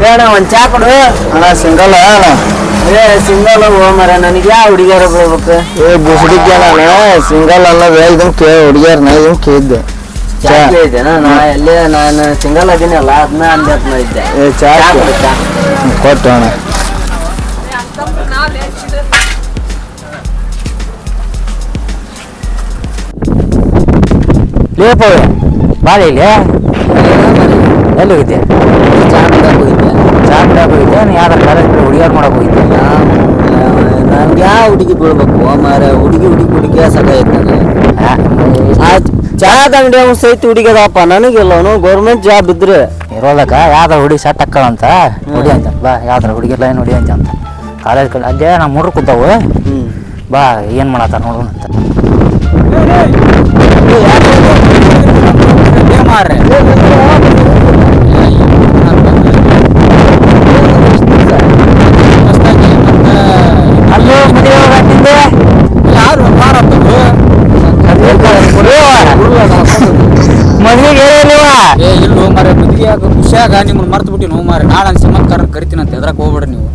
ಬೇಡ ಒಂದ್ ಚಾ ಕೊಡು ಅಣ್ಣ ಸಿಂಗಲ್ ಅಣ್ಣ ಸಿಂಗಲ್ ಮರ ನನಗೆ ಯಾವ ಹುಡುಗಿಯರ ಹೋಗ್ಬೇಕು ಬುಸಡಿಕೆ ನಾನು ಸಿಂಗಲ್ ಅಲ್ಲ ಇದನ್ ಕೇ ಹುಡುಗಿಯರ್ ನಾ ಇದನ್ ಕೇಳಿದ್ದೆ ಚಾ ಕೇಳಿದ್ದೇನ ನಾ ಎಲ್ಲೇ ನಾನು ಸಿಂಗಲ್ ಅದೀನಲ್ಲ ಅದನ್ನ ಅಂದ್ನ ಇದ್ದೆ ಚಾ ಕೊಟ್ಟು ಅಣ್ಣ ಲೇಪವೆ ಬಾಳೆ ಇಲ್ಲಿ ಎಲ್ಲಿ ಹೋಗಿದ್ದೆ ಚಾ ಕುಡಿಯಕ್ಕೆ ಹೋಗಿದ್ದೆ ಚಾ ಕುಡಿಯಕ್ಕೆ ಹೋಗಿದ್ದೆ ನೀನು ಯಾವ್ದಾರ ಕಾಲೇಜ್ ಹುಡುಗಿಯವ್ರು ಮಾಡಕ್ಕೆ ಹೋಗಿದ್ದೆ ನನ್ಗೆ ಯಾವ ಹುಡುಗಿ ಬೀಳ್ಬೇಕು ಮಾರ ಹುಡುಗಿ ಸಾಕಾಯ್ತು ನನಗೆ ಆ ಚಾದ ಅಂಗಡಿ ಅವ್ನು ಸಹಿತ ಹುಡುಗಿ ಅದಪ್ಪ ನನಗಿಲ್ಲ ಅವನು ಗೌರ್ಮೆಂಟ್ ಜಾಬ್ ಇದ್ರೆ ಇರೋದಕ್ಕ ಯಾವ್ದಾರ ಹುಡುಗಿ ಸೆಟ್ ಅಕ್ಕಳಂತ ಹುಡಿ ಅಂತ ಬಾ ಯಾವ್ದಾರ ಹುಡುಗಿ ಲೈನ್ ಹುಡಿ ಅಂತ ಕಾಲೇಜ್ ಕಡೆ ಅಲ್ಲೇ ನಮ್ಮ ಹುಡ್ರು ಕೂತಾವು ಬಾ ಏನು ಮಾಡತ್ತಾರ ನೋಡೋಣ ಅಂತ ಮಾರ್ರೆ ಅಲ್ಲೂ ಮದುವೆ ಹೋಗತ್ತಿದ್ದೆ ಯಾರು ಮದುವೆಗೆ ಇಲ್ಲೋ ಮಾರ ಮದುವೆ ಆಗ ಖುಷಿಯಾಗ ನಿಮ್ಮನ್ನ ಮರ್ತು ಬಿಟ್ಟು ನೋವು ಮಾರ ನಾಳೆ ಸಂಬಂಧ ಕರಿತೀನಿ ಅಂತ ಎದ್ರಕ್ಕೆ ಹೋಗ್ಬೇಡ್ರಿ ನೀವು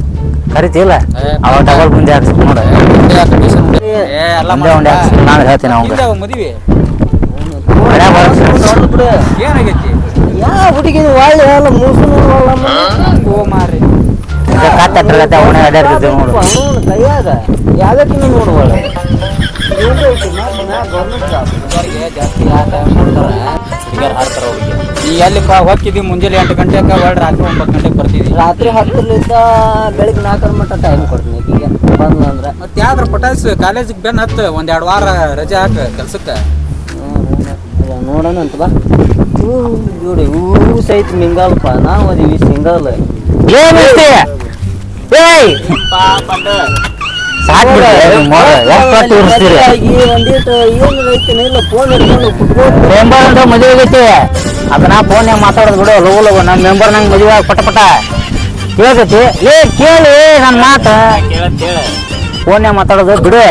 ಕರಿತಿಲ್ಲ ಅವಾಗ ಡಬಲ್ ಮುಂದೆ ಹಾಕ್ಸಿ ನೋಡ ನಾನು ಹೇಳ್ತೀನಿ ಅವಂಗ ಮದುವೆ ಬಿಡು ಏನಾಗೈತಿ ಯಾವ ಹುಡುಗಿ ಒಳ್ಳೆ ಎಲ್ಲ ಮೂಸು ಮಾರಿ ಕಾತ ಅವನೇ ಅಡ್ಡಾಡ್ತಿದ್ದೆ ನೋಡು ಕೈಯಾಗ ಯಾವ್ದಕ್ಕಿಂತ ನೋಡುವಳ ಜಾಸ್ತಿ ಹುಡುಗಿಯರು ಹಾಡ್ತಾರ ಅವ್ರಿಗೆ ನೀ ಎಲ್ಲಿಪ್ಪ ಹೋಗ್ತಿದ್ದಿ ಮುಂಜಾನೆ 8 ಗಂಟೆಗೆ ಒಳ್ಳೆ ರಾತ್ರಿ 9 ಗಂಟೆಗೆ ಬರ್ತಿದ್ದಿ ರಾತ್ರಿ 10ರಿಂದ ಬೆಳಿಗ್ಗೆ 4 ಮಟ್ಟ ಟೈಮ್ ಕೊಡ್ತೀನಿ ಈಗೀಗ ಬಂದ್ಲ ಅಂದ್ರೆ ಮತ್ತೆ ಯಾವ್ದ್ರ ಪಟಾಸ್ ಕಾಲೇಜಿಗೆ ಬೆನ್ ಹತ್ತು 1-2 ವಾರ ರಜೆ ಹಾಕ ಕೆಲ್ಸಕ್ಕೆ ನೋಡೋಣ ಅಂತ ಬಾ ಜೋಡಿ ಸಹಿತ ಮಿಂಗಲ್ಪ ನಾವು ಅದೀವಿ ಸಿಂಗಲ್ ಮದುವೆ ಆಗೈತಿ ಅದನ್ನ ಫೋನ್ ಮಾತಾಡೋದು ಬಿಡು ಲಗು ಲಗು ನಮ್ಮ ಮೆಂಬರ್ ನಂಗೆ ಮದುವೆ ಪಟ ಪಟ ಕೇಳ್ತೈತಿ ಕೇಳಿ ನನ್ನ ಮಾತು ಫೋನ್ಯಾಗ ಮಾತಾಡೋದು ಬಿಡು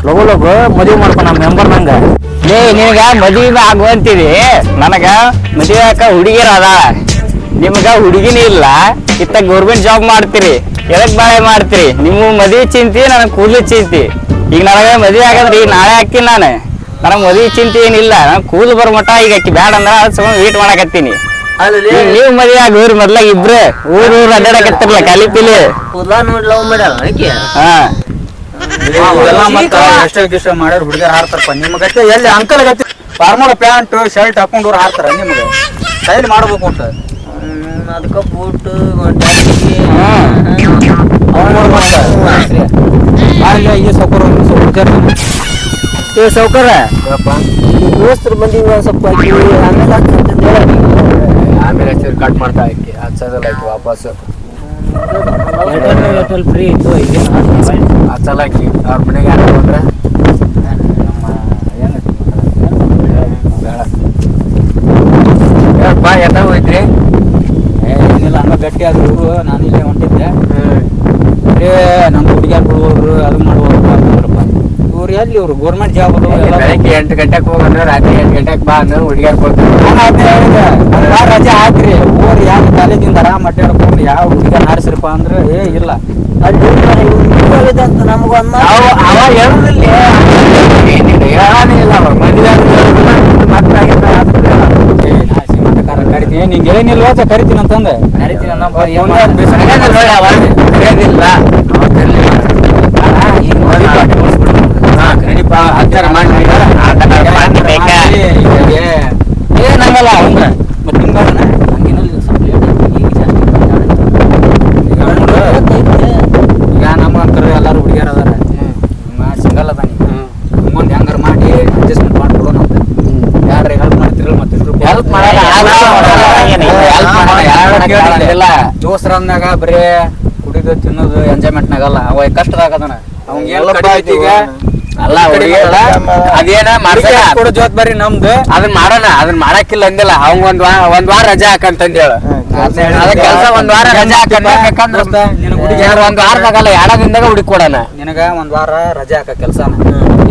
ಲಗು ಲಗು ಮದುವೆ ಮಾಡ್ಕೊ ನಮ್ಮ ಮೆಂಬರ್ ನಂಗೆ ನಿನಗ ಮದುವೆ ಆಗುವಂತೀವಿ ನನಗ ಮದುವೆ ಆಕ ಹುಡುಗಿರ ಅದ ನಿಮ್ಗ ಹುಡುಗಿನ ಇಲ್ಲ ಇತ್ತ ಗೌರ್ಮೆಂಟ್ ಜಾಬ್ ಮಾಡ್ತೀರಿ ಎದಕ್ ಬಾಳೆ ಮಾಡ್ತೀರಿ ನಿಮ್ಮ ಮದುವೆ ಚಿಂತಿ ನನಗೆ ಕೂದಲು ಚಿಂತಿ ಈಗ ನನಗೆ ಮದುವೆ ಆಗಂದ್ರೆ ಈಗ ನಾಳೆ ಹಾಕ್ತೀನಿ ನಾನು ನನಗೆ ಮದುವೆ ಚಿಂತೆ ಏನಿಲ್ಲ ನಂಗೆ ಕೂದಲು ಬರೋ ಮಟ್ಟ ಈಗ ಅಕ್ಕಿ ಬ್ಯಾಡ ಅಂದ್ರೆ ಅದು ಸುಮ್ಮನೆ ವೇಟ್ ಮಾಡಕತ್ತೀನಿ ನೀವು ಮದುವೆ ಆಗ ಊರ್ ಮೊದ್ಲಾಗ ಇಬ್ರು ಊರು ಅಡ್ಡಾಡಕತ್ತಿರ್ಲ ಕಲಿಪಿಲಿ ಹಾ ಎಷ್ಟ ಮಾಡ್ಯಾರ ಹುಡುಗರು ಹಾಡ್ತಾರಪ್ಪ ನಿಮ್ಗತ್ತೆ ಎಲ್ಲಿ ಅಂಕಲ್ ಗತಿ ಫಾರ್ಮಲ್ ಪ್ಯಾಂಟ್ ಶರ್ಟ್ ಹಾಕೊಂಡವ್ರು ಹಾಡ್ತಾರ ನಿಮ್ಗೆ ಸ್ಟೈಲ್ ಮಾಡ್ಬೇಕು ಅಂತ ಅದಕ್ಕೆ ಬೂಟ್ ಈ ಸೌಕರ್ಯ ದೋಸ್ತರು ಬಂದಿವಿ ಸ್ವಲ್ಪ ಆಮೇಲೆ ಕಟ್ ಮಾಡ್ತಾ ಹಾಕಿ ಹಚ್ಚೋದಲ್ಲ ಆಯ್ತು ವಾಪಸ್ ಫ್ರೀ ಇತ್ತು ಹಚ್ಚಲ್ಲ ಹಾಕಿ ಅವ್ರ ಮನೆಗೆ ಯಾರು ಬಂದ್ರೆ ಬಾ ಎತ್ತ ಹೋಯ್ತ್ರಿ ಏನಿಲ್ಲ ಹಂಗ ಗಟ್ಟಿ ಆದ್ರು ಇವರು ನಾನು ಇಲ್ಲೇ ಹೊಂಟಿದ್ದೆ ನಮ್ಮ ಹುಡುಗಿಯಾರು ಬಿಡುವವರು ಅದು ಮಾಡುವವ್ರಪ್ಪ ಇವ್ರು ಎಲ್ಲಿ ಇವ್ರು ಗೌರ್ಮೆಂಟ್ ಜಾಬ್ ಬೆಳಗ್ಗೆ 8 ಗಂಟೆಗೆ ಹೋಗಂದ್ರೆ ರಾತ್ರಿ 8 ಗಂಟೆಗೆ ಬಾ ಅಂದ್ರೆ ಹುಡುಗಿಯಾರು ಕೊಡ್ತಾರೆ ರಜೆ ಹಾಕ್ರಿ ಊರು ಯಾವ ಕಾಲೇಜಿಂದ ಆರಾಮ್ ಅಡ್ಡಾಡ್ಕೊಂಡು ಯಾವ ಹುಡುಗಿಯಾರ ಹಾರಿಸ್ರಪ್ಪ ಅಂದ್ರೆ ಇಲ್ಲ ನಮಗೊಂದು ಅವ ಹೇಳುದಿಲ್ಲ ಹೇಳಾನಿಲ್ಲ ಮದುವೆ ಕರಿತೀನಿ ನಿಂಗೆ ಏನಿಲ್ವ ಕರಿತೀನಿ ಅಂತಂದೆ ಏನಂಗಲ್ಲ ಮತ್ತೆ ಈಗ ನಮ್ಗಂಕರ್ ಎಲ್ಲಾರು ಹುಡುಗಿಯರ್ ಅದಾರ ಸಿಂಗಲ್ ಅದ ಮುಂದೆ ಹೆಂಗಾರ ಮಾಡಿ ಅಡ್ಜಸ್ಟ್ಮೆಂಟ್ ಮಾಡ್ಕೊಡೋಣ ಅಂತ ಯಾರು ಹೆಲ್ಪ್ ಮಾಡ್ತಿರಲ್ಲ ಮತ್ತೆ ಹೆಲ್ಪ್ ಮಾಡಲ್ಲ ದೋಸ್ತರ ಅಂದಾಗ ಬರೀ ಕುಡಿದು ತಿನ್ನೋದು ಎಂಜಾಯ್ಮೆಂಟ್ನಾಗಲ್ಲ ಅವ ಕಷ್ಟದಾಗದನ ಅವ್ನ ಈಗ ಅಲ್ಲ ಅದೇನ ಕೊಡೋ ಜವಾಬ್ದಾರಿ ನಮ್ದು ಅದನ್ನ ಮಾಡೋಣ ಅದನ್ನ ಮಾಡಕ್ಕಿಲ್ಲ ಅಂದಿಲ್ಲ ಅವಂಗ ಒಂದ್ ವಾರ ರಜಾ ಹಾಕಂತಂದ ಹೇಳು ಕೆಲಸ ಒಂದ್ ವಾರ ರಜಾ ಹಾಕಂದ್ರೆ ಒಂದ್ ವಾರದಾಗಲ್ಲ 2 ದಿನದಾಗ ಹುಡುಕಿ ಕೊಡೋಣ ನಿನಗ ಒಂದ್ ವಾರ ರಜೆ ಹಾಕ ಕೆಲ್ಸನ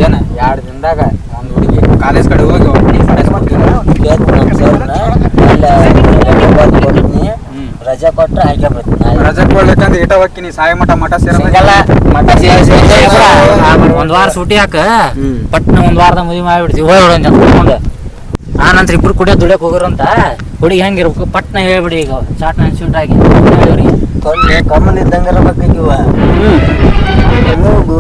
ಏನ 2 ದಿನದಾಗ ಒಂದ್ ಹುಡುಗಿ ಕಾಲೇಜ್ ಕಡೆ ಹೋಗಿ ರಜಾ ಕೊಟ್ಟು ಕೊಟ್ರೆ ಹಾಕಿ ಬರ್ತೀನಿ ರಜೆ ಕೊಡ್ಲಿಕ್ಕಂದ್ರೆ ಇಟ ಹೋಗ್ತೀನಿ ಸಾಯಿ ಮಠ ಸಿಂಗಲ್ಲ ಮಠ ಒಂದ್ ವಾರ ಸೂಟಿ ಹಾಕ ಪಟ್ನ ಒಂದ್ ವಾರದಾಗ ಮದುವೆ ಮಾಡ್ಬಿಡ್ತೀವಿ ಹೋಗ್ಬಿಡು ಅಂತ ಮುಂದೆ ಆ ನಂತರ ಇಬ್ರು ಕುಡಿಯೋದು ದುಡಿಯಕ್ ಹೋಗೋರಂತ ಹುಡುಗಿ ಹೆಂಗಿರ್ಬೇಕು ಪಟ್ನ ಹೇಳ್ಬಿಡಿ ಈಗ ಚಾಟ್ ನಾನು ಶೂಟ್ ಆಗಿ ಕಮ್ಮನ್ ಇದ್ದಂಗ ಇರ್ಬೇಕಿವ ಮೂಗು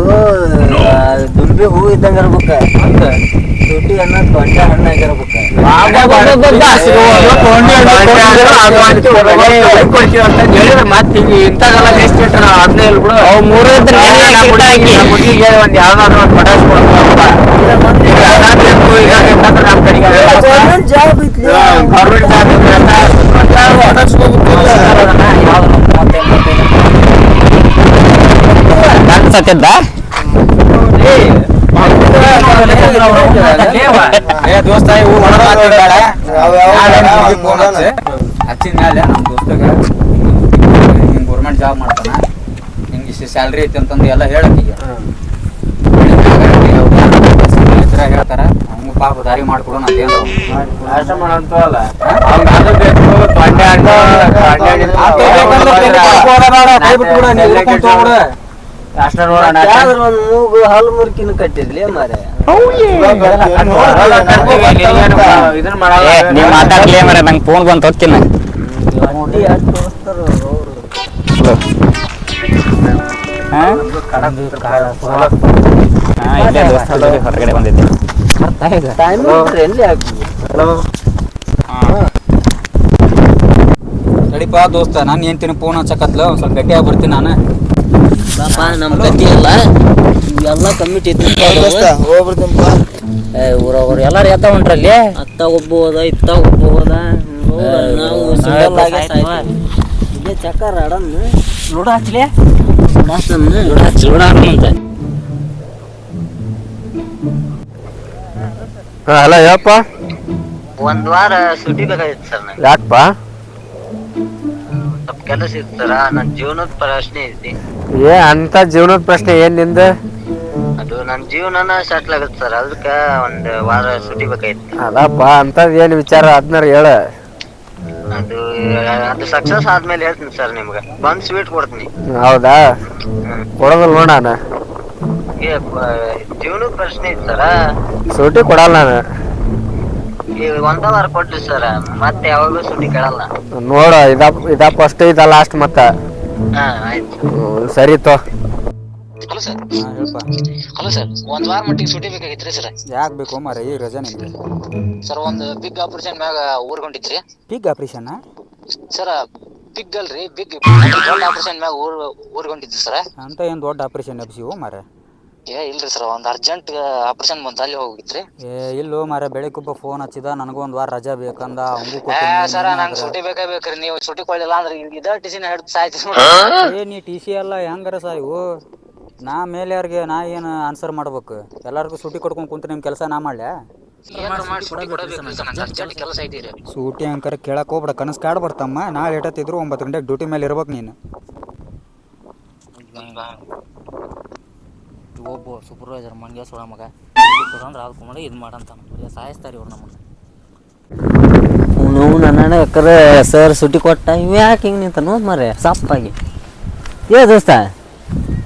ದುಂಬಿ ಹೂ ಇದ್ದಂಗ ಇರ್ಬೇಕ ತುಟಿ ಅನ್ನ ತೊಂಡೆ ಹಣ್ಣಾಗಿರ್ಬೇಕ ಮತ್ತೆ ಇಂಥದೆಲ್ಲ ಎಷ್ಟು ಇಟ್ರ ಅದನ್ನೇ ಇಲ್ಲ ಬಿಡು ಅವು ಮೂರು ಹುಡುಗಿಗೆ ಒಂದ್ ಯಾವ್ದಾದ್ರು ಒಂದು ಪಟಾಯಿಸ್ಕೊಡ್ಬೇಕು ಗೌರ್ಮೆಂಟ್ ಜಾಬ್ ಸತ್ಯದ ದೋಸ್ತ ಹಚ್ಚಿದ ಮೇಲೆ ನಮ್ಮ ದೋಸ್ತಗ ಹಿಂಗೆ ಗೌರ್ಮೆಂಟ್ ಜಾಬ್ ಮಾಡ್ತಾನ ಹಿಂಗೆ ಇಷ್ಟು ಸ್ಯಾಲ್ರಿ ಐತಿ ಅಂತಂದು ಎಲ್ಲ ಹೇಳತ್ತೀಗ ಹೇಳ್ತಾರ ಹಂಗ ಪಾಪ ದಾರಿ ಮಾಡ್ಕೊಡೋಣ ಮೂಗು ಹಾಲು ಮುರ್ಕಿನ ಕಟ್ಟಿರ್ಲಿ ಮಾರೆ ನೀವ್ ಮಾತಾಡ್ಲಿ ಮರ ನಂಗೆ ಫೋನ್ ಬಂತ ಹೊಕ್ಕಿನ ಹೊರಗಡೆ ಬಂದಿದ್ದೆ ಸರಿಪಾ ದೋಸ್ತ ನಾನು ಏನ್ತೀನಿ ಫೋನ್ ಹಚ್ಚಕತ್ಲ ಒಂದ್ ಸ್ವಲ್ಪ ಗಟ್ಟಿಯಾಗಿ ಬರ್ತೀನಿ ನಾನು ನಮ್ ಗತಿ ಎಲ್ಲ ಎಲ್ಲ ಕಮಿಟಿ ಊರವ್ರು ಎಲ್ಲಾರು ಎದ್ದ ಹೊಂಟ್ರಲ್ಲಿ ಅತ್ತ ಒಬ್ಬ ಹೋದ ಇತ್ತ ಒಬ್ಬ ಹೋದ ನಾವು ಚಕ್ಕಾರ ಆಡನ್ನ ಲೂಡ ಹಚ್ಲಿ ಅಂತ ಹಲೋ ಯಪ್ಪ ಒಂದ್ ವಾರ ಸುಟಿ ಬೇಕಾಗಿತ್ತು ಸರ್ ನಂಗೆ ಯಾಕಪ್ಪ ಸ್ವಲ್ಪ ಕೆಲಸ ಇತ್ತು ಸರ ನನ್ನ ಜೀವನದ ಪ್ರಶ್ನೆ ಐತಿ ಅಂತ ಜೀವನದ ಪ್ರಶ್ನೆ ಏನ್ ನಿಂದ ಅದು ನನ್ನ ಜೀವನನ ಸೆಟ್ಲ್ ಆಗುತ್ತೆ ಸರ್ ಅದಕ್ಕೆ ಒಂದ್ ವಾರ ಸುಟಿ ಬೇಕಾಗಿತ್ತು ಅದಪ್ಪ ಅಂತದ್ ಏನ್ ವಿಚಾರ ಅದ್ನಾರ ಹೇಳ ಅದು ಸಕ್ಸಸ್ ಆದ್ಮೇಲೆ ಹೇಳ್ತೀನಿ ಸರ್ ನಿಮ್ಗೆ ಬಂದ್ ಸ್ವೀಟ್ ಕೊಡ್ತೀನಿ ಹೌದಾ ಕೊಡೋದಿಲ್ಲ ನೋಡಣ ಜೀವನದ ಪ್ರಶ್ನೆ ಐತಿ ಸರ ಸೂಟಿ ಕೊಡಲ್ಲ ನಾನು ಈ ಒಂದ ವಾರ ಕೊಟ್ರಿ ಸರ್ ಮತ್ತೆ ಯಾವಾಗ್ಲೂ ಸುಟಿ ಕೇಳಲ್ಲ ನೋಡ ಇದ ಫಸ್ಟ್ ಇದ ಲಾಸ್ಟ್ ಮತ್ತ ಆಯ್ತು ಸರಿ ತೋ ಹಲೋ ಸರ್ ಹೇಳಪ್ಪ ಹಲೋ ಸರ್ ಒಂದ್ ವಾರ ಮಟ್ಟಿಗೆ ಸುಟಿ ಬೇಕಾಗಿತ್ರಿ ಸರ್ ಯಾಕೆ ಬೇಕು ಮಾರ ಈ ರಜೆ ನಿಮ್ಗೆ ಸರ್ ಒಂದು ಬಿಗ್ ಆಪರೇಷನ್ ಮ್ಯಾಗ ಊರ್ಗೊಂಡಿದ್ರಿ ಪಿಗ್ ಆಪರೇಷನ್ ಸರ್ ಬಿಗ್ ಅಲ್ರಿ ಬಿಗ್ ದೊಡ್ಡ ಆಪರೇಷನ್ ಮ್ಯಾಗ ಊರ್ಗೊಂಡಿದ್ರಿ ಸರ್ ಅಂತ ಏನ್ ದೊಡ್ಡ ಆಪರೇಷನ್ ಎಬ್ಸಿವು ಮಾರ ಇಲ್ರಿ ಸರ್ ಒಂದ್ ಅರ್ಜೆಂಟ್ ಆಪರೇಷನ್ ಬಂತ ಅಲ್ಲಿ ಹೋಗಿದ್ರಿ ಇಲ್ಲೋ ಮಾರ ಬೆಳಿಗ್ಗೊಬ್ಬ ಫೋನ್ ಹಚ್ಚಿದ ನನಗೂ ಒಂದ್ ವಾರ ರಜಾ ಬೇಕಂದ ಅವಂಗೂ ಸರ್ ನಂಗೆ ಸುಟಿ ಬೇಕ್ರಿ ನೀವು ಸುಟಿ ಕೊಡ್ಲಿಲ್ಲ ಅಂದ್ರೆ ಇದ ಟಿಸಿನ ಹಿಡಿದು ಸಾಯ್ತೀರಿ ನೀ ಟಿ ಸಿ ಎಲ್ಲ ಹೆಂಗಾರ ಸಾಯ್ವು ನಾ ಮೇಲೆ ಯಾರಿಗೆ ನಾ ಏನು ಆನ್ಸರ್ ಮಾಡ್ಬೇಕು ಎಲ್ಲರಿಗೂ ಸೂಟಿ ಕೊಡ್ಕೊಂಡು ಕುಂತ ನಿಮ್ಮ ಕೆಲಸ ನಾ ಮಾಡ್ಲ್ಯಾ ಕೆಲಸ ಐತಿರಿ ಸೂಟಿ ಅಂಕರ ಕೇಳಕ್ ಹೋಗ್ಬೇಡ ಕನಸು ಕಾಡ್ಬರ್ತಮ್ಮ ನಾಳೆ ಎಟ್ಟತ್ತಿದ್ರು 9 ಗಂಟೆಗೆ ಡ್ಯೂಟಿ ಮೇಲೆ ಇರ್ಬೇಕು ನೀನು ಒಬ್ಬ ಸೂಪರ್ವೈಸರ್ ಮಂಗ್ಯ ಸೋಳ ಮಗ ಕೊಡಂದ್ರೆ ಅದು ಮಾಡಿ ಇದು ಮಾಡಂತ ಸಾಯಿಸ್ತಾರೆ ಇವ್ರು ನಮ್ಮನ್ನು ನನ್ನ ಯಾಕಂದ್ರೆ ಸರ್ ಸುಟಿ ಕೊಟ್ಟ ಇವ್ ಯಾಕೆ ಹಿಂಗೆ ನಿಂತ ನೋಡ್ ಮಾರೆ ಸಪ್ಪಾಗಿ ದೋಸ್ತ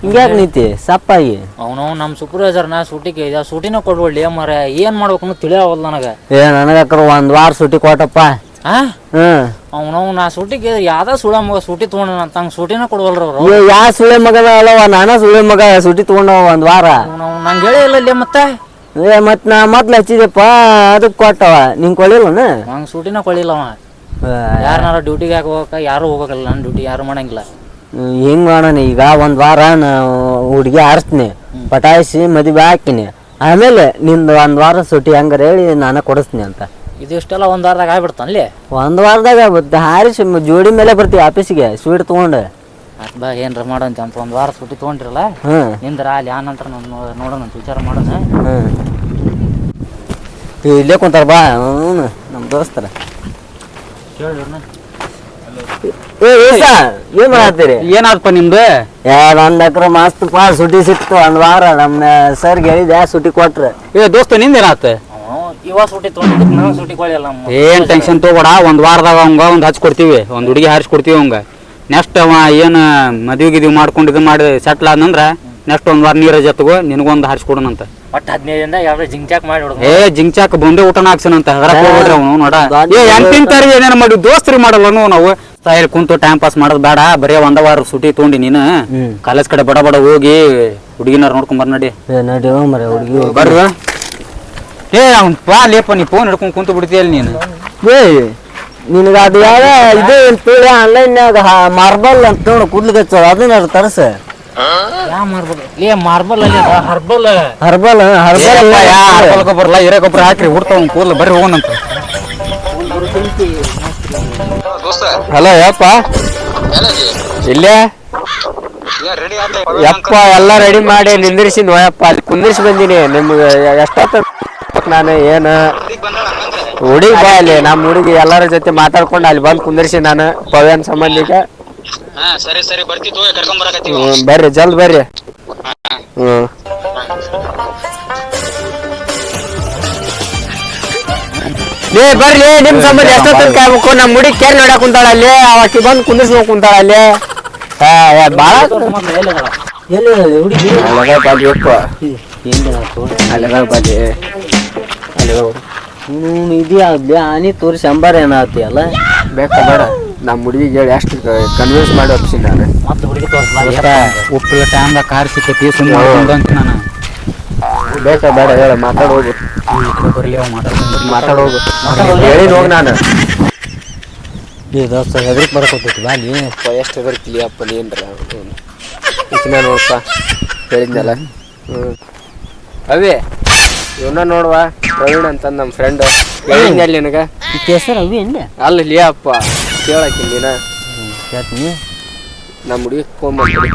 ಹಿಂಗ್ಯಾಕೆ ನಿಂತಿ ಸಪ್ಪಾಗಿ ಅವನು ನಮ್ಮ ಸೂಪರ್ವೈಸರ್ನ ಸೂಟಿಗೆ ಸೂಟಿನ ಕೊಡ್ಬಳ್ಳಿ ಮರ ಏನು ಮಾಡ್ಬೇಕು ಅನ್ನೋ ತಿಳಿಯವಲ್ಲ ನನಗೆ ನನಗೆ ಅಕ್ರ ಒಂದ್ ವಾರ ಸುಟಿ ಕೊಟ್ಟಪ್ಪ ಅವನು ನಾ ಸೂಟಿಗೆ ಯಾವ್ದ ಸುಳ ಮಗ ಸೂಟಿ ತೊಗೊಂಡ ತಂಗ ಸೂಟಿನ ಕೊಡ್ವಲ್ರ ಅವರು ಯಾ ಸುಳೆ ಮಗದ ಅಲ್ಲವ ನಾನ ಸುಳೆ ಮಗ ಸುಟಿ ತಗೊಂಡ ಒಂದ್ ವಾರ ನಂಗೆ ಹೇಳೇ ಇಲ್ಲ ಮತ್ತೆ ಮತ್ ನಾ ಮೊದ್ಲು ಹಚ್ಚಿದಪ್ಪ ಅದಕ್ಕೆ ಕೊಟ್ಟವ ನಿಂಗೆ ಕೊಳಿಲ್ಲ ನಂಗೆ ಸೂಟಿನ ಕೊಳಿಲ್ಲವ ಯಾರನಾರ ಡ್ಯೂಟಿಗೆ ಹಾಕೋಕ ಯಾರು ಹೋಗಲ್ಲ ನನ್ನ ಡ್ಯೂಟಿ ಯಾರು ಮಾಡಂಗಿಲ್ಲ ಹಿಂಗ್ ಮಾಡೋಣ ಈಗ ಒಂದ್ ವಾರ ನಾ ಹುಡುಗಿ ಆರಿಸ್ತೀನಿ ಪಟಾಯಿಸಿ ಮದುವೆ ಹಾಕಿನಿ ಆಮೇಲೆ ನಿಂದು ಒಂದ್ ವಾರ ಸುಟಿ ಹಂಗಾರ ಹೇಳಿ ನಾನು ಕೊಡಿಸ್ತೀನಿ ಅಂತ ಇದಿಷ್ಟೆಲ್ಲ ಒಂದ್ ವಾರದಾಗ ಆಗ್ಬಿಡ್ತಾನಲ್ಲಿ ಒಂದ್ ವಾರದಾಗ ಆಗುತ್ತೆ ಹಾರಿಸಿ ಜೋಡಿ ಮೇಲೆ ಬರ್ತೀವಿ ಆಫೀಸಿಗೆ ಸ್ವೀಟ್ ತಗೊಂಡು ಬಾ ಏನ್ರ ಮಾಡೋಂತ ಅಂತ ಒಂದ್ ವಾರ ಸುಟಿ ತಗೊಂಡ್ರಲ್ಲ ನಿಂದ್ರ ಅಲ್ಲಿ ಆ ನಂತರ ನೋಡೋಣ ವಿಚಾರ ಮಾಡೋಣ ಇಲ್ಲೇ ಕುಂತಾರ ಬಾ ನಮ್ಮ ದೋಸ್ತರ ಏನ್ ಮಾಡತ್ತೀರಿ ಏನಾದಪ್ಪ ನಿಮ್ದು ಒಂದ್ ಎಕರೆ ಮಸ್ತ್ ಪಾ ಸುಟಿ ಸಿಕ್ತು ಒಂದ್ ವಾರ ನಮ್ಮ ಸರ್ಗೆ ಹೇಳಿದೆ ಸುಟಿ ಕೊಟ್ರ ದೋಸ್ತ ನಿಂದೇನಾತ ಇವಾಗ ಸುಟಿ ತಗೊಂಡಿದ್ದಕ್ಕೆ ನಾವು ಸುಟಿ ಕೊಳಿಯಲ್ಲ ಏನ್ ಟೆನ್ಷನ್ ತಗೋಬೇಡ ಒಂದ್ ವಾರದಾಗ ಅವಂಗ ಒಂದ್ ಹಚ್ಕೊಡ್ತೀವಿ ಒಂದ್ ಹುಡುಗಿ ಹಾರಿಸ್ಕೊಡ್ತೀವಿ ಅವಂಗ ನೆಕ್ಸ್ಟ್ ಅವ ಏನು ಮದುವೆ ಗಿದ್ವಿ ಮಾಡ್ಕೊಂಡು ಇದು ಮಾಡಿ ಸೆಟ್ಲ್ ಆದಂದ್ರ ನೆಕ್ಸ್ಟ್ ಒಂದ್ ವಾರ ನೀರ ಜೊತೆಗೋ ನಿನಗೊಂದು ಹಾರಿಸ್ಕೊಡೋಣಂತ. ಒಟ್ಟು 15 ದಿನ ಯಾವ್ದು ಜಿಂಚಾಕ್ ಮಾಡಿ ಹೊಡ್ದು. ಜಿಂಚಾಕ್ ಬಂದೇ ಊಟನ ಹಾಕ್ಸನಂತ ಹೋಗ್ರಿ ಅವನು ನೋಡ. ಎಂತಿಂತಾರಿ ಏನೇನ ಮಾಡಿ ದೋಸ್ತರಿ ಮಾಡಲ್ಲ ನಾವು ಇಲ್ಲಿ ಕುಂತು ಟೈಮ್ ಪಾಸ್ ಮಾಡೋದು ಬೇಡ. ಬರೀ ಒಂದ ವಾರ ಸುಟಿ ತಗೊಂಡಿ ನೀನು ಕಾಲೇಜ್ ಕಡೆ ಬಡ ಬಡ ಹೋಗಿ ಹುಡುಗಿನಾರ ನೋಡ್ಕೊಂಡ್ ಬರ್ ನಡಿ. ನಡಿ ಮರ ಹುಡುಗಿ ಬರ್ರ ಅವ್ನ್ ಪಾ ಲೇಪ ನೀ ಫೋನ್ ಹಿಡ್ಕೊಂಡ್ ಕುಂತು ಬಿಡ್ತೀಯಲ್ಲ ನೀನು. ನಿನಗ ಅದು ಯಾವ ಇದು ಅಂತೇಳಿ ಆನ್ಲೈನ್ಯಾಗ ಮಾರ್ಬಲ್ ಅಂತ ನೋಡು ಕೂದ್ಲಿಗೆ ಹಚ್ಚೋದು ಅದನ್ನ ತರಸ. ಮಾರ್ಬಲ್ ಅಲ್ಲಿ ಹರ್ಬಲ್ ಹರ್ಬಲ್ ಹರ್ಬಲ್ ಗೊಬ್ಬರ ಹಿರೇ ಗೊಬ್ಬರ ಹಾಕ್ರಿ ಹುಡ್ತಾವ್ ಕೂದ್ಲು ಬರ್ರಿ ಹೋಗೋಣಂತ. ಹಲೋ ಯಪ್ಪ ಇಲ್ಲೇ ಯಪ್ಪ ಎಲ್ಲ ರೆಡಿ ಮಾಡಿ ನಿಂದಿರ್ಸಿದ್ ಯಪ್ಪ ಅಲ್ಲಿ ಕುಂದಿರ್ಸಿ ಬಂದಿನಿ. ನಿಮ್ಗೆ ಎಷ್ಟೊತ್ತ ನಾನು ಏನು ಹುಡುಗಿ ಬಾ ಅಲ್ಲಿ ನಮ್ಮ ಹುಡುಗಿ ಎಲ್ಲರ ಜೊತೆ ಮಾತಾಡ್ಕೊಂಡು ಅಲ್ಲಿ ಬಂದು ಕುಂದಿರ್ಸಿ ನಾನು ಪವ್ಯನ್ ಸಂಬಂಧಿಕ. ಬರ್ರಿ ಜಲ್ದ್ ಬರ್ರಿ. ಬರ್ಲಿ ನಿಮ್ ಸಂಬಂಧ ಎಷ್ಟೊತ್ತ ಕಾಯ್ಬೇಕು. ನಮ್ಮ ಹುಡುಗಿ ಕೇರ್ ನೋಡಕ್ ಕುಂತಾಳ ಅಲ್ಲಿ, ಆಕಿ ಬಂದು ಕುಂದಿರ್ಸ್ಕೊಂಡ್ ಕುಂತಾಳ ಅಲ್ಲಿ. ಬಾಳ ಹುಡುಗಿ ಇದೆಯಾ ಆನಿ ತೋರಿಸಿ ಅಂಬಾರ ಏನಾಗ್ತಿ ಅಲ್ಲ ಬೇಕಾ ಬೇಡ. ನಮ್ಮ ಹುಡುಗಿಗೆ ಹೇಳಿ ಅಷ್ಟು ಕನ್ವಿನ್ಸ್ ಮಾಡಿ ಒಪ್ಸಿ ನಾನು. ಉಪ್ಪಿನ ಟೈಮ್ದಾಗ ಕಾರ್ ಸಿಕ್ಕತಿ ಸುಮ್ಮನೆ ಅಂತ ನಾನು. ಬೇಕಾ ಬೇಡ ಹೇಳ ಮಾತಾಡೋಗು ಬರ್ಲಿ ಮಾತಾಡೋಗು ಹೇಳಿ ಹೋಗಿ ನಾನು. ದೋಸ್ತ ಹೆದರಿಕೆ ಬರ್ಕೊತೈತಿ ಬಾಲಿ ಎಷ್ಟು ಹೆದರ್ಕಿಲಿ ಅಪ್ಪ ನೀನ್ರ ಈಕಿನ ನೋಡಪ್ಪ ಹೇಳಿದ್ನಲ್ಲ. ಅವೇ ಇವನ್ನ ನೋಡುವ ಪ್ರವೀಣ್ ಅಂತ ನಮ್ಮ ಫ್ರೆಂಡ್ ಹೇಳಿದ್ನಿ ಅಲ್ಲಿ ನಿನಗ. ಹೆಸರು ಅವಿ ಅಂದೆ ಅಲ್ಲಿ ಅಪ್ಪ ಕೇಳಕ್ಕಿಲ್ಲ ಕೇಳ್ತೀನಿ. ನಮ್ಮ ಹುಡುಗಿ ಫೋನ್ ಮಾಡ್ತೀವಿ.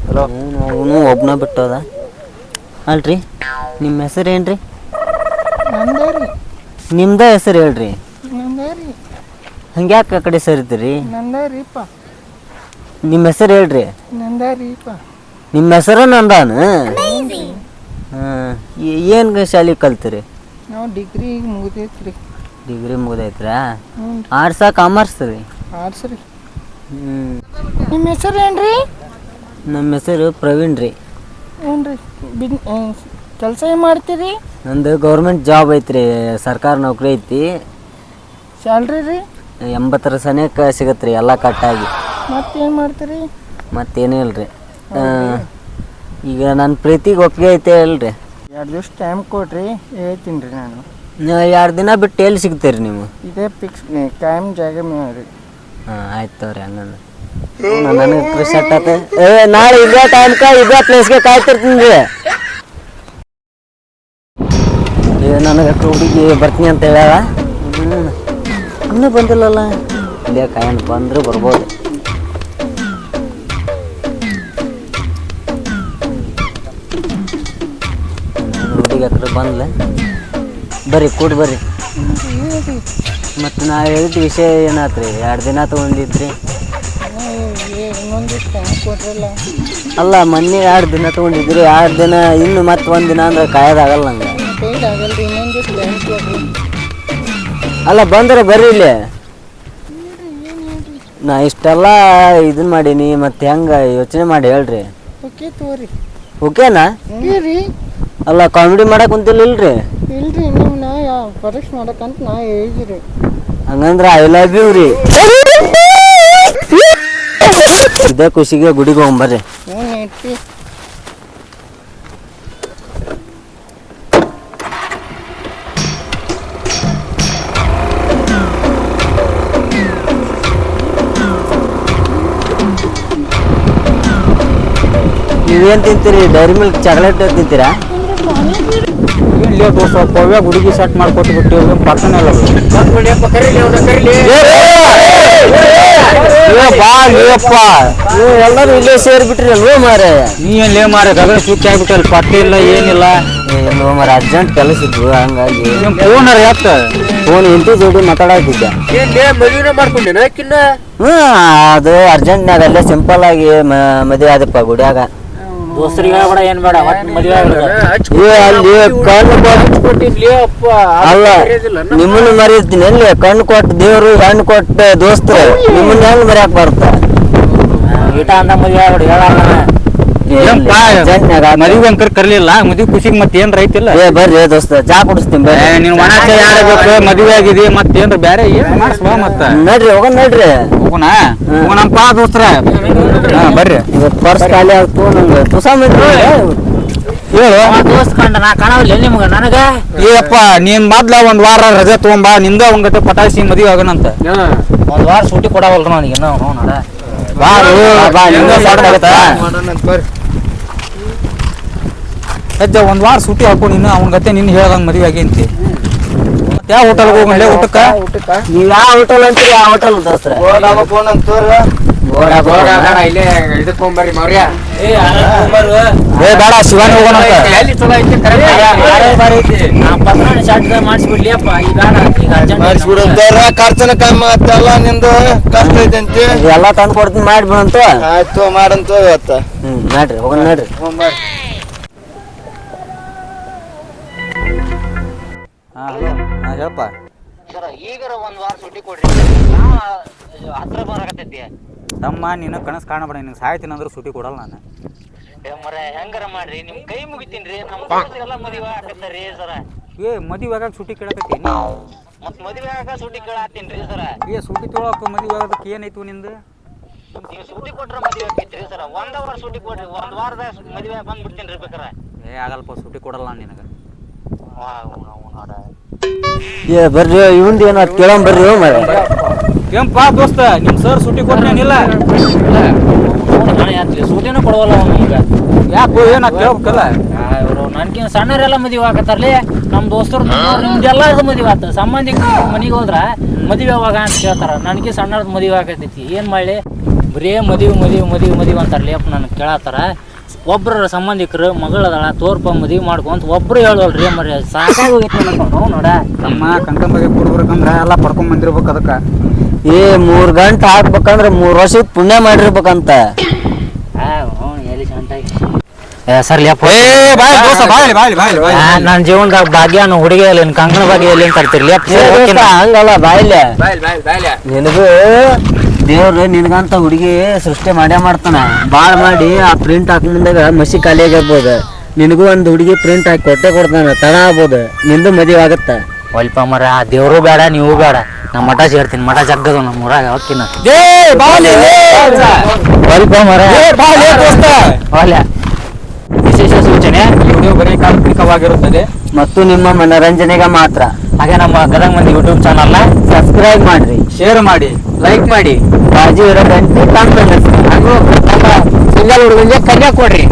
ಹಲೋ ಅವನು ಒಬ್ಬನ ಬಿಟ್ಟೋದ ಅಲ್ರಿ. ನಿಮ್ಮ ಹೆಸರು ಏನ್ರಿ? ನಿಮ್ದ ಹೆಸರು ಹೇಳ್ರಿ. ಹಂಗ್ಯಾಕೆ ಆ ಕಡೆ ಸರಿತೀರಿ? ನಿಮ್ಮ ಹೆಸರು ಹೇಳ್ರಿ. ನಿಮ್ಮ ಹೆಸರು ನಂದಾನ? ಏನು ಶಾಲೆ ಕಲ್ತೀರಿ? ನಾವು ಡಿಗ್ರಿ ಮುಗಿದೈತ್ರಿ. ಡಿಗ್ರಿ ಮುಗ್ದೈತ್ರಾ? ಆರ್ಟ್ಸಾ ಕಾಮರ್ಸ್ ರೀ? ಆರ್ಟ್ಸ್ ರೀ. ನಿಮ್ಮ ಹೆಸರು ಏನ್ರಿ? ನಮ್ಮ ಹೆಸರು ಪ್ರವೀಣ್ ರೀ. ಹ್ಞೂ ರೀ. ಕೆಲಸ ಏನು ಮಾಡ್ತೀರಿ? ನಂದು ಗೌರ್ಮೆಂಟ್ ಜಾಬ್ ಐತ್ರಿ, ಸರ್ಕಾರ ನೌಕರಿ ಐತಿ. ಸ್ಯಾಲ್ರಿ ರೀ? 80 ಸನೇಕ ಸಿಗತ್ತೆ ರೀ ಎಲ್ಲ ಕಟ್ಟಾಗಿ. ಮತ್ತೇನು ಮಾಡ್ತೀರಿ? ಮತ್ತೇನೂ ಇಲ್ರಿ. ಈಗ ನನ್ನ ಪ್ರೀತಿಗೆ ಒಪ್ಪಿಗೆ ಐತೆ ಅಲ್ರಿ. 2 ದಿವಸ ಟೈಮ್ ಕೊಡ್ರಿ, ಹೇಳ್ತೀನಿ ರೀ ನಾನು. 2 ದಿನ ಬಿಟ್ಟು ಎಲ್ಲಿ ಸಿಗ್ತೀರಿ ನೀವು? ಇದೇ ಫಿಕ್ಸ್ ಟೈಮ್ ಜಾಗ ಮಾಡಿ. ಹಾಂ ಆಯ್ತು ತಗೋರಿ ಹಂಗಂದ್ರೆ ನನಗೆ ಸೆಟ್ ಆತ. ನಾಳೆ ಇದೇ ಟೈಮ್ಗೆ ಇದೇ ಪ್ಲೇಸ್ಗೆ ಕಾಯ್ತಿರ್ತೀನಿ ರೀ. ನನಗೆ ಹುಡುಗಿ ಬರ್ತೀನಿ ಅಂತ ಹೇಳ್ಯಾರ. ಇನ್ನೂ ಬಂದಿಲ್ಲಲ್ಲ. ಇಲ್ಲೇ ಕಾಯನ್ ಬಂದ್ರೆ ಬರ್ಬೋದು. ಹುಡುಗಿ ಹತ್ರ ಬಂದ್ಲೆ ಬರ್ರಿ ಕೂಡಿ ಬರ್ರಿ. ಮತ್ತು ನಾ ಹೇಳಿದ ವಿಷಯ ಏನಾತ್ರಿ? 2 ದಿನ ತೊಗೊಂಡಿದ್ರಿ. ಇನ್ನೊಂದು ಟೈಮ್ ಕೊಡ್ರಲ್ಲ. ಅಲ್ಲ ಮೊನ್ನೆ 2 ದಿನ ತೊಗೊಂಡಿದ್ರಿ. 2 ದಿನ ಇನ್ನು ಮತ್ತೆ 1 ದಿನ ಅಂದ್ರೆ ಕಾಯೋದಾಗಲ್ಲ ನಂಗೆ. ಆಗಲ್ರಿ, ಇನ್ನೊಂದು ಟೈಮ್ ಕೊಡ್ರಿ. ಅಲ್ಲ ಬಂದ್ರೆ ಬರ್ರಿ ಇಲ್ಲಿ. ನಾ ಇಷ್ಟೆಲ್ಲ ಇದನ್ನ ಮಾಡೀನಿ, ಮತ್ತೆ ಹೆಂಗೆ ಯೋಚನೆ ಮಾಡಿ ಹೇಳ್ರಿ. ಓಕೆ ತೋರಿ. ಓಕೆನಾ? ರೀ ಅಲ್ಲ ಕಾಮಿಡಿ ಮಾಡಕ್ಕೆ ಕುಂತಿಲ್ಲ ಇಲ್ರಿ? ಇಲ್ರಿ, ನೀವು ನಾ ಪರೀಕ್ಷೆ ಮಾಡಕ್ಕಂತ ನಾ ಹೇಳಿದ್ರಿ. ಹಂಗಂದ್ರೆ ಐ ಲವ್ ಯು ರೀ. ಇದೇ ಖುಷಿಗೆ ಗುಡಿಗೆ ಹೋಗ್ಬರ್ರಿ. ಹ್ಞೂ ಐತಿ. ನೀವೇನು ತಿಂತೀರಿ? ಡೈರಿ ಮಿಲ್ಕ್ ಚಾಕ್ಲೇಟ್ ತಿಂತೀರಾ? ಇಲ್ಲಿ ದೋಸ್ತ ಪವ್ಯ ಹುಡುಗಿ ಸೆಟ್ ಮಾಡ್ಕೊಟ್ಟು ಬಿಟ್ಟು ಪರ್ಸನ್ ಎಲ್ಲ ಎಲ್ಲರೂ ಇಲ್ಲೇ ಸೇರಿಬಿಟ್ರಿ ಅಲ್ವೋ ಮಾರೆ. ನೀ ಏನ್ ಲೇ ಮಾರ ಗಗನ ಚುಚ್ಚಿ ಆಗ್ಬಿಟ್ಟಲ್ಲಿ ಪಟ್ಟಿ ಇಲ್ಲ ಏನಿಲ್ಲ. ಎಲ್ಲೋ ಮಾರೆ ಅರ್ಜೆಂಟ್ ಕೆಲಸ ಇದ್ವು, ಹಂಗಾಗಿ ಫೋನ್ ಎತ್ತ ಫೋನ್ ಇಂಟಿ ಜೋಡಿ ಮಾತಾಡತ್ತಿದ್ದೆ. ಮದುವೆ ಮಾಡ್ಕೊಂಡೇನ ಕಿನ್ನ? ಅದು ಅರ್ಜೆಂಟ್ನಾಗ ಅಲ್ಲೇ ಸಿಂಪಲ್ ಆಗಿ ಮದುವೆ ಆದಪ್ಪ ಗುಡಿಯಾಗ. ದೋಸ್ತರಿಗೆ ಹೇಳ್ಬೇಡ, ಏನ್ ಬೇಡ, ಮದುವೆ ಅಲ್ಲಿ ಕಣ್ಣು ಅಲ್ಲ ನಿಮ್ಮನ್ನು ಮರಿತೀನಿ. ಎಲ್ಲಿ ಕಣ್ಣು ಕೊಟ್ಟು ದೇವ್ರು, ಹೆಣ್ಣು ಕೊಟ್ಟ ದೋಸ್ತರು, ನಿಮ್ಮನ್ನ ಹೆಂಗ್ ಮರ್ಯಾಕ್ ಬರ್ತ? ಈಟ ಅಂದ ಮದ್ವೆ ಆಗ್ಬಿಡು ಮದುವೆ ಅಂಕರ್ ಕರ್ಲಿಲ್ಲ ಮದುವೆ ಖುಷಿಗೆ ಮತ್ತೇನ್ ರೈತಿಲ್ಲ ಏ ಬರ್ರಿ ದೋಸ್ತ ಚಾ ಕುಡಿಸ್ತೀನಿ ಬರ್ರಿ ನೀನ್ ಒಣ ಚಾ ಆಡಬೇಕು ಮದುವೆ ಆಗಿದೆ ಮತ್ತೇನ್ರ ಬೇರೆ ಏನ್ ಮಾಡ್ಸ್ಬಾ ಮತ್ತ ನಡ್ರಿ ಹೋಗೋಣ ನಡ್ರಿ ಹೋಗೋಣ ಹೋಗೋಣಪ್ಪ ದೋಸ್ತ್ರ ಬರ್ರಿ ಇವತ್ತು ಪರ್ಸ್ ಖಾಲಿ ಆಗ್ತು ನಂಗೆ ತುಸ ಹೇಳು ದೋಸ್ತ್ ಕಂಡ ನಾ ಕಾಣವಲ್ಲ ನಿಮ್ಗ ನನಗ ಏಪ್ಪ ನೀನ್ ಮೊದ್ಲ ಒಂದ್ ವಾರ ರಜೆ ತಗೊಂಬಾ ನಿಂದ ಒಂದ್ ಗತೆ ಪಟಾಯಿಸಿ ಮದುವೆ ಆಗೋಣಂತ ಒಂದ್ ವಾರ ಸೂಟಿ ಕೊಡವಲ್ರ ನನಗೆ ನೋಡ ಹೆಜ್ಜ ಒಂದ್ ವಾರ ಸೂಟಿ ಹಾಕೊಂಡು ಇನ್ನು ಅವನ ಗತೆ ನಿನ್ನ ಹೇಳ್ದಂಗ ಮದುವೆ ಆಗೇಂತಿ ಮತ್ತೆ ಯಾವ ಹೋಟೆಲ್ ಹೋಗಂಡ್ಲೆ ಊಟಕ್ಕ ನೀವ್ ಯಾವ ಹೋಟೆಲ್ ಅಂತೀರಿ ಆ ಹೋಟೆಲ್ ದೋಸ್ತ್ರ ಇಲ್ಲೇ ಇದಕ್ ಹೋಗ್ಬರ್ರಿ ಮೌರ್ಯ ಏ ಬೇಡ ಶಿವಾನಿ ಹೋಗೋಣ ಎಲ್ಲಿ ಚಲೋ ಐತಿ ಮಾಡಿಸ್ಬಿಡ್ಲಿ ಅಪ್ಪ ಈಗ ಈಗ ಅರ್ಜೆಂಟ್ ಖರ್ಚನ ಕಮ್ಮಿ ಆಗ್ತಲ್ಲ ನಿಂದು ಕಷ್ಟ ಐತಂತಿ ಎಲ್ಲ ತಂದು ಕೊಡ್ತೀನಿ ಮಾಡ್ಬಿಡಂತ ಆಯ್ತು ಮಾಡಂತ ಇವತ್ತ ನಡ್ರಿ ಹೋಗೋಣ ನಡ್ರಿ ಹೇಳಪ್ಪ ಈಗರ ಒಂದ್ ವಾರ ಸುಟ್ಟಿ ಕೊಡ್ರಿ ಹತ್ರ ಬರಾಕತ್ತೈತಿ ತಮ್ಮ ನೀನು ಕನಸು ಕಾಣಬೇಡ ನಿನಗೆ ಸಾಯ್ತೀನಿ ಅಂದ್ರೆ ಸೂಟಿ ಕೊಡಲ್ಲ ನಾನು ಹೆಂಗಾರ ಮಾಡ್ರಿ ನಿಮ್ ಕೈ ಮುಗಿತೀನ್ರಿ ನಮ್ ಎಲ್ಲ ಮದುವೆ ಆಗತ್ತರಿ ಸರ ಏ ಮದುವೆ ಆಗಾಗ ಸೂಟಿ ಕೇಳಕತ್ತೀನಿ ಮತ್ ಮದುವೆ ಆಗ ಸುಟ್ಟಿ ಕೇಳತ್ತೀನ್ರಿ ಸರ ಏ ಸೂಟಿ ತೊಗೊಳಕ ಮದುವೆ ಆಗೋದಕ್ಕೆ ಏನೈತು ನಿಂದು ನೀವು ಸೂಟಿ ಕೊಟ್ರ ಮದುವೆ ಆಕೈತ್ರಿ ಸರ ಒಂದ್ ವಾರ ಸೂಟಿ ಕೊಡ್ರಿ ಒಂದ್ ವಾರದ ಮದುವೆ ಬಂದ್ಬಿಡ್ತೀನಿ ಬೇಕಾರ ಏ ಆಗಲ್ಪ ಸೂಟಿ ಕೊಡಲ್ಲ ನಾನು ನಿನಗೆ ಏ ಬರ್ರಿ ಇವಂದ ಏನ ಕೇಳಂ ಬರ್ರಿ ಏನ್ಪ ದೋಸ್ತ ನಿಮ್ ಸರ್ ಸೂಟಿ ಕೊಟ್ರೇನಿಲ್ಲ ಸೂಟಿನೂ ಕೊಡವಲ್ಲ ಅವನು ಈಗ ಯಾಕೋ ಏನ ಕೇಳ್ಬೇಕಲ್ಲ ಇವರು ನನ್ಕಿಂತ ಸಣ್ಣರೆಲ್ಲ ಮದುವೆ ಆಗತ್ತಾರಲಿ ನಮ್ ದೋಸ್ತರು ನಿಮ್ದೆಲ್ಲ ಮದುವೆ ಆತ ಸಂಬಂಧಿಕ ಮನೆಗೆ ಹೋದ್ರ ಮದುವೆ ಯಾವಾಗ ಅಂತ ಕೇಳ್ತಾರ ನನಗೆ ಸಣ್ಣದ ಮದುವೆ ಆಗತೈತಿ ಏನ್ ಮಾಡ್ಲಿ ಬರೀ ಮದುವೆ ಅಂತಾರಲಿ ಅಪ್ಪ ನನ್ ಕೇಳತ್ತಾರ ಒಬ್ರ ಸಂಬಂಧಿಕರು ಮಗಳದಾಳ ತೋರ್ಪ ಮದುವೆ ಮಾಡ್ಕೊಂತ ಒಬ್ರು ಹೇಳೋಲ್ರಿ ಮರಿ ಸಾಕಾಗೋಗೈತಿ ನೋಡ ನಮ್ಮ ಕಂಕಂಬಗೆ ಕೊಡ್ಬೇಕಂದ್ರ ಎಲ್ಲ ಪಡ್ಕೊಂಡ್ ಬಂದಿರ್ಬೇಕು ಅದಕ್ಕ ಏ 3 ಗಂಟೆ ಹಾಕ್ಬೇಕಂದ್ರ 3 ವರ್ಷ ಪುಣ್ಯ ಮಾಡಿರ್ಬೇಕಂತ ನನ್ ಜೀವನದಾಗ ಭಾಗ್ಯನು ಹುಡುಗಿ ಅಲ್ಲಿ ಕಂಕಣ ಭಾಗ್ಯ ಎಲ್ಲಿ ತರ್ತಿರ್ಲಿ ಹಂಗಲ್ಲ ಬಾಯಿಲೆ ನಿನಗೂ ದೇವ್ರು ನಿನಗಂತ ಹುಡುಗಿ ಸೃಷ್ಟಿ ಮಾಡ್ತಾನ ಬಾಳ್ ಮಾಡಿ ಆ ಪ್ರಿಂಟ್ ಹಾಕಿದಾಗ ಮಸಿ ಖಾಲಿ ಆಗಿರ್ಬೋದು ನಿನಗೂ ಒಂದು ಹುಡುಗಿ ಪ್ರಿಂಟ್ ಹಾಕಿ ಕೊಡ್ತಾನ ತಡ ಆಗ್ಬೋದು ನಿಂದು ಮದುವೆ ಆಗತ್ತ ಸ್ವಲ್ಪ ಮರ ಆ ದೇವ್ರು ಬೇಡ ನೀವು ಬೇಡ ನಮ್ಮ ಮಠ ಸೇರ್ತೀನಿ ಮಠ ಜಗ್ಗದ ನಮ್ಮ ಊರಾಗ ಅವಕ್ಕಿನ ಸ್ವಲ್ಪ ಮರ ವಿಶೇಷ ಸೂಚನೆ ವಿಡಿಯೋ ಬರೀ ಕಾಲ್ಪನಿಕವಾಗಿರುತ್ತದೆ ಮತ್ತು ನಿಮ್ಮ ಮನರಂಜನೆಗೆ ಮಾತ್ರ ಹಾಗೆ ನಮ್ಮ ಗದಗ ಮಂದಿ ಯೂಟ್ಯೂಬ್ ಚಾನಲ್ನ ಸಬ್ಸ್ಕ್ರೈಬ್ ಮಾಡ್ರಿ, ಶೇರ್ ಮಾಡಿ, ಲೈಕ್ ಮಾಡಿ, ಬಾಜು ಇರೋ ಗಂಟೆ ಕಾನ್ಫಿಡೆನ್ಸ್ ಹಾಗೂ ಸಿಂಗಲ್ ಹುಡುಗನಿಗೆ ಕನ್ಯಾ ಕೊಡ್ರಿ.